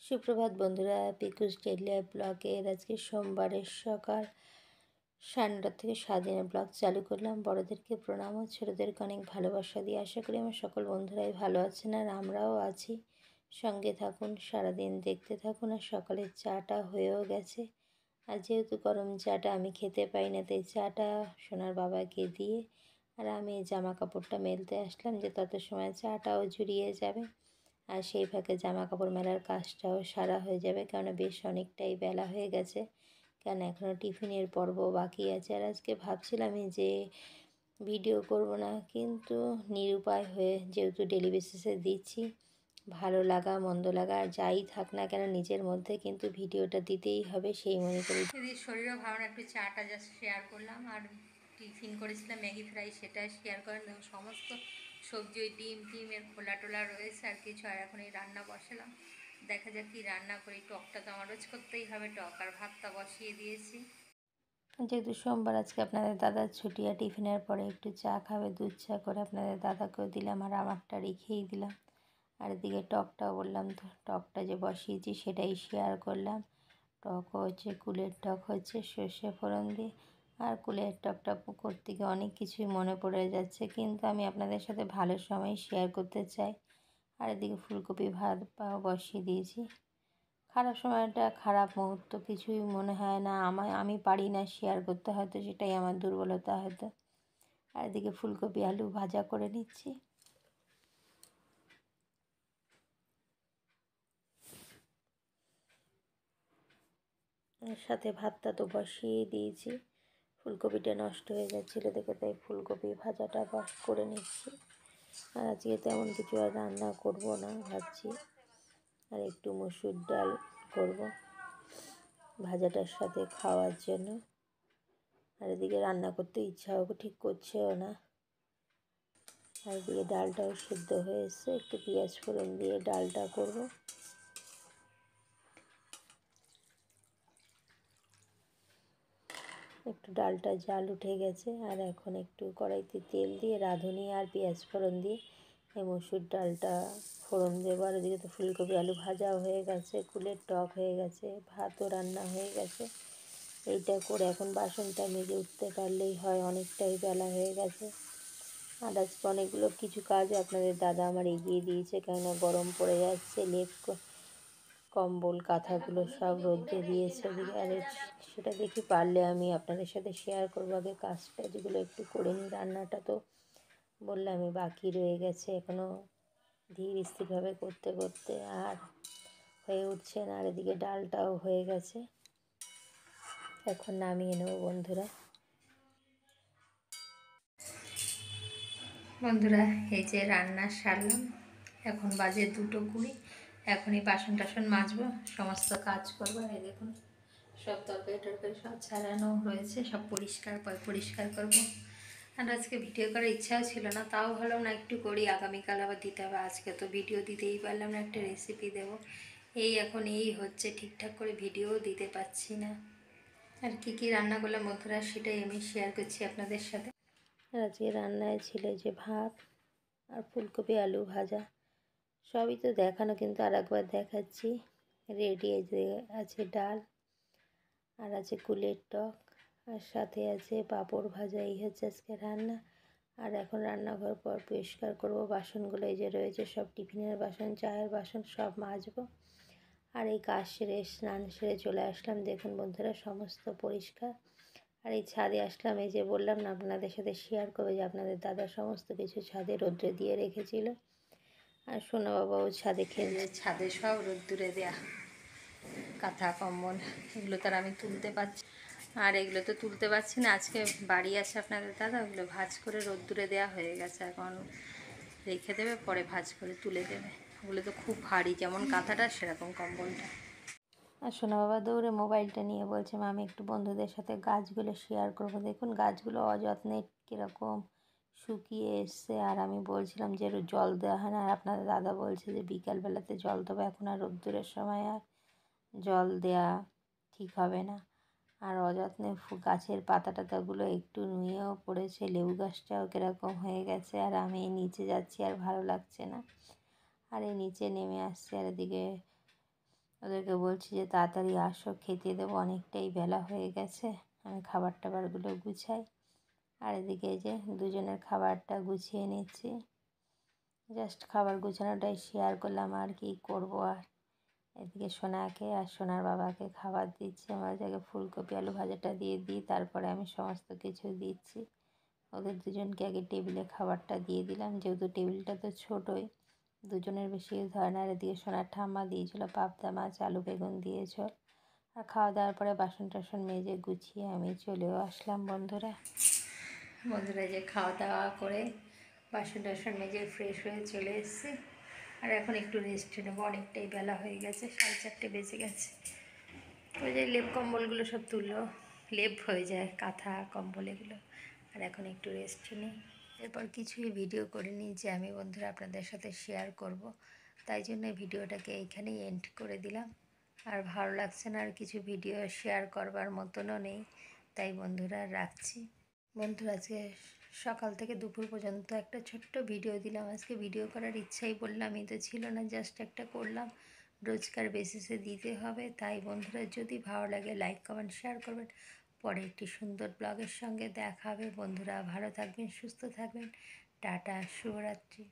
সুপ্রভাত বন্ধুরা, পিকুস daily life ব্লগের আজকে সোমবারের সকাল 9:30 থেকে সারাদিনের ব্লগ চালু করলাম। বড়োদেরকে প্রণাম ও ছোটোদেরকে অনেক ভালোবাসা দিয়ে আশা করি আমার সকল বন্ধুরাই ভালো আছেন আর আমরাও আছি। সঙ্গে থাকুন, সারাদিন দেখতে থাকুন। আর সকালের চাটা হয়েও গেছে। আর যেহেতু গরম চাটা আমি খেতে পাই না, তাই চাটা সোনার বাবাকে দিয়ে আর আমি জামা কাপড়টা মেলতে আসলাম যে তত সময় চাটাও জুড়িয়ে যাবে আর সেই ফাঁকে জামা কাপড় মেলার কাজটাও সারা হয়ে যাবে, কেননা বেশ অনেকটাই বেলা হয়ে গেছে। কেন এখনও টিফিনের পর্ব বাকি আছে। আর আজকে ভাবছিলামই যে ভিডিও করব না, কিন্তু নিরুপায় হয়ে যেহেতু ডেলি বেসিসে দিচ্ছি, ভালো লাগা মন্দ লাগা আর যাই থাক না কেন নিজের মধ্যে কিন্তু ভিডিওটা দিতেই হবে, সেই মনে করি। যদি শরীরও ভালো না, একটু চাটা জাস্ট শেয়ার করলাম। আর টিফিন করেছিলাম ম্যাগি ফ্রাই, সেটা শেয়ার করেন। সমস্ত সবজি ওই ডিমের খোলা টোলা রয়েছে আর কিছু। আর এখন এই রান্না বসালাম, দেখা যাক কি রান্না করি। টকটা তো আমার রোজ করতেই হবে, টক আর ভাতটা বসিয়ে দিয়েছি। যেহেতু সোমবার আজকে আপনাদের দাদার ছুটি, আর টিফিনের পরে একটু চা খাবে, দুধ চা করে আপনাদের দাদাকেও দিলাম আর আমারটা রেখেই দিলাম। আর এদিকে টকটাও বললাম, তো টকটা যে বসিয়েছি সেটাই শেয়ার করলাম। টক হচ্ছে কুলের টক, হচ্ছে সর্ষে ফোড়ন দিয়ে। আর কুলের টকটা করতে গিয়ে অনেক কিছুই মনে পড়ে যাচ্ছে, কিন্তু আমি আপনাদের সাথে ভালো সময় শেয়ার করতে চাই। আর এদিকে ফুলকপি ভাত বসিয়ে দিয়েছি। খারাপ সময়টা, খারাপ মুহূর্ত কিছুই মনে হয় না আমি পারি না শেয়ার করতে, হয়তো সেটাই আমার দুর্বলতা হয়তো। আর এদিকে ফুলকপি আলু ভাজা করে নিচ্ছি। এর সাথে ভাতটা তো বসিয়েই দিয়েছি। ফুলকপিটা নষ্ট হয়ে যাচ্ছিলো দেখে তাই ফুলকপি ভাজাটা করে নিচ্ছি। আর আজকে তেমন কিছু আর রান্না করব না ভাবছি, আর একটু মসুর ডাল করব ভাজাটার সাথে খাওয়ার জন্য। আর এদিকে রান্না করতে ইচ্ছাও ঠিক করছেও না। আর এদিকে ডালটাও সিদ্ধ হয়ে এসছে, একটু পেঁয়াজ ফোড়ন দিয়ে ডালটা করব। একটু ডালটা জাল উঠে গেছে, আর এখন একটু কড়াইতে তেল দিয়ে রাঁধুনি আর পেঁয়াজ ফোড়ন দিয়ে এই মসুর ডালটা ফোড়ন দেবো। আর এদিকে তো ফুলকপি আলু ভাজাও হয়ে গেছে, কুলের টক হয়ে গেছে, ভাতও রান্না হয়ে গেছে। এইটা করে এখন বাসনটা মেজে উঠতে পারলেই হয়, অনেকটাই বেলা হয়ে গেছে। আর আজকে অনেকগুলো কিছু কাজ আপনাদের দাদা আমার এগিয়ে দিয়েছে, কেননা গরম পড়ে যাচ্ছে। লেপ কম্বল কাঁথাগুলো সব রোদে দিয়েছে ওদিকে। আর সেটা দেখি পারলে আমি আপনাদের সাথে শেয়ার করবো। আগে কাজটা যেগুলো একটু করে নিই। রান্নাটা তো বললামই বাকি রয়ে গেছে, এখনও ধীর স্থিরভাবে করতে করতে আর হয়ে উঠছে না। আর এদিকে ডালটাও হয়ে গেছে, এখন নামিয়ে নেব বন্ধুরা। এই যে রান্না সারলাম, এখন বাজে 2:20। এখনই বাসন টাসন মাজবো, সমস্ত কাজ করবো। এই দেখুন সব তরকারি টরকারি সব ছাড়ানো রয়েছে, সব পরিষ্কার করবো। আর আজকে ভিডিও করার ইচ্ছাও ছিল না, তাও ভালো না একটু করি, আগামীকাল আবার দিতে হবে। আজকে তো ভিডিও দিতেই পারলাম না, একটা রেসিপি দেবো। এখন হচ্ছে, ঠিকঠাক করে ভিডিও দিতে পারছি না। আর কী রান্না করলাম বন্ধুরা, সেটাই আমি শেয়ার করছি আপনাদের সাথে। আর আজকে রান্নায় ছিল যে ভাত আর ফুলকপি আলু ভাজা, সবই তো দেখানো, কিন্তু আর একবার দেখাচ্ছি। রেডি আছে ডাল, আর আছে কুলের টক, আর সাথে আছে পাঁপড় ভাজা। এই হচ্ছে আজকে রান্না। আর এখন রান্নাঘর পরিষ্কার করব, বাসনগুলো এই যে রয়েছে সব টিফিনের বাসন, চায়ের বাসন সব মাজবো। আর এই কাজ সেরে স্নান সেরে চলে আসলাম, দেখুন বন্ধুরা সমস্ত পরিষ্কার। আর এই ছাদে আসলাম, এই যে বললাম না আপনাদের সাথে শেয়ার করবো যে আপনাদের দাদা সমস্ত কিছু ছাদে রোদ্রে দিয়ে রেখেছিল। আর সোনা বাবাও ছাদে খেলছে, ছাদে সব রোদ্দুরে দেয়া কাঁথা কম্বল, এগুলো তো আর আমি তুলতে পারছি। আর এগুলো তো তুলতে পারছি না, আজকে বাড়ি আছে আপনাদের দাদা, ওগুলো ভাঁজ করে রোদ্দুরে দেওয়া হয়ে গেছে, এখন রেখে দেবে, পরে ভাঁজ করে তুলে দেবে। ওগুলো তো খুব ভারী, যেমন কাঁথাটা সেরকম কম্বলটা। আর সোনা বাবা দৌড়ে মোবাইলটা নিয়ে বলছে মা আমি একটু বন্ধুদের সাথে গাছগুলো শেয়ার করব। দেখুন গাছগুলো অযত্নে কীরকম শুকিয়ে এসছে। আর আমি বলছিলাম যে জল দেওয়া হয় না, আর আপনাদের দাদা বলছে যে বিকালবেলাতে জল দেবো, এখন আর রোদ্দুরের সময় আর জল দেওয়া ঠিক হবে না। আর অযত্নে গাছের পাতা টাতাগুলো একটু নুয়েও পড়েছে, লেবু গাছটাও কীরকম হয়ে গেছে। আর আমি নিচে যাচ্ছি আর ভালো লাগছে না, আর এই নিচে নেমে আসছে। আর এদিকে ওদেরকে বলছি যে তাড়াতাড়ি আসো, খেতে দেবো, অনেকটাই বেলা হয়ে গেছে, আমি খাবার টাবারগুলো গুছাই। আর এদিকে যে দুজনের খাবারটা গুছিয়ে নিচ্ছি, জাস্ট খাবার গুছানোটাই শেয়ার করলাম, আর কি করব। আর এদিকে সোনাকে আর সোনার বাবাকে খাবার দিচ্ছি। আমার জায়গায় ফুলকপি আলু ভাজাটা দিয়ে দিই, তারপরে আমি সমস্ত কিছু দিচ্ছি। ওদের দুজনকে আগে টেবিলে খাবারটা দিয়ে দিলাম, যেহেতু টেবিলটা তো ছোটোই, দুজনের বেশি ধরে না। আর এদিকে সোনার ঠাম্মা দিয়েছিল পাবদা মাছ আলু বেগুন দিয়েছ। আর খাওয়া দাওয়ার পরে বাসন টাসন মেজে গুছিয়ে আমি চলেও আসলাম বন্ধুরা। যে খাওয়া দাওয়া করে বাসন টাসন মেজে ফ্রেশ হয়ে চলে এসেছি। আর এখন একটু রেস্ট নেবো, অনেকটাই বেলা হয়ে গেছে, 4:30 বেজে গেছে। ওই যে লেপ কম্বলগুলো সব তুললো, লেপ হয়ে যায় কাঁথা কম্বল এগুলো। আর এখন একটু রেস্ট নিই, এরপর কিছুই ভিডিও করিনি যে আমি বন্ধুরা আপনাদের সাথে শেয়ার করব, তাই জন্য ভিডিওটাকে এইখানেই এন্ড করে দিলাম। আর ভালো লাগছে না, আর কিছু ভিডিও শেয়ার করবার মতনও নেই, তাই বন্ধুরা রাখছি। বন্ধুরা আজকে সকাল থেকে দুপুর পর্যন্ত একটা ছোট্ট ভিডিও দিলাম। আজকে ভিডিও করার ইচ্ছাই বললামই তো ছিল না, জাস্ট একটা করলাম, রোজকার বেসিসে দিতে হবে। তাই বন্ধুরা যদি ভালো লাগে লাইক কমেন্ট শেয়ার করবেন। পরে একটি সুন্দর ব্লগের সঙ্গে দেখা হবে। বন্ধুরা ভালো থাকবেন, সুস্থ থাকবেন, টাটা, শুভরাত্রি।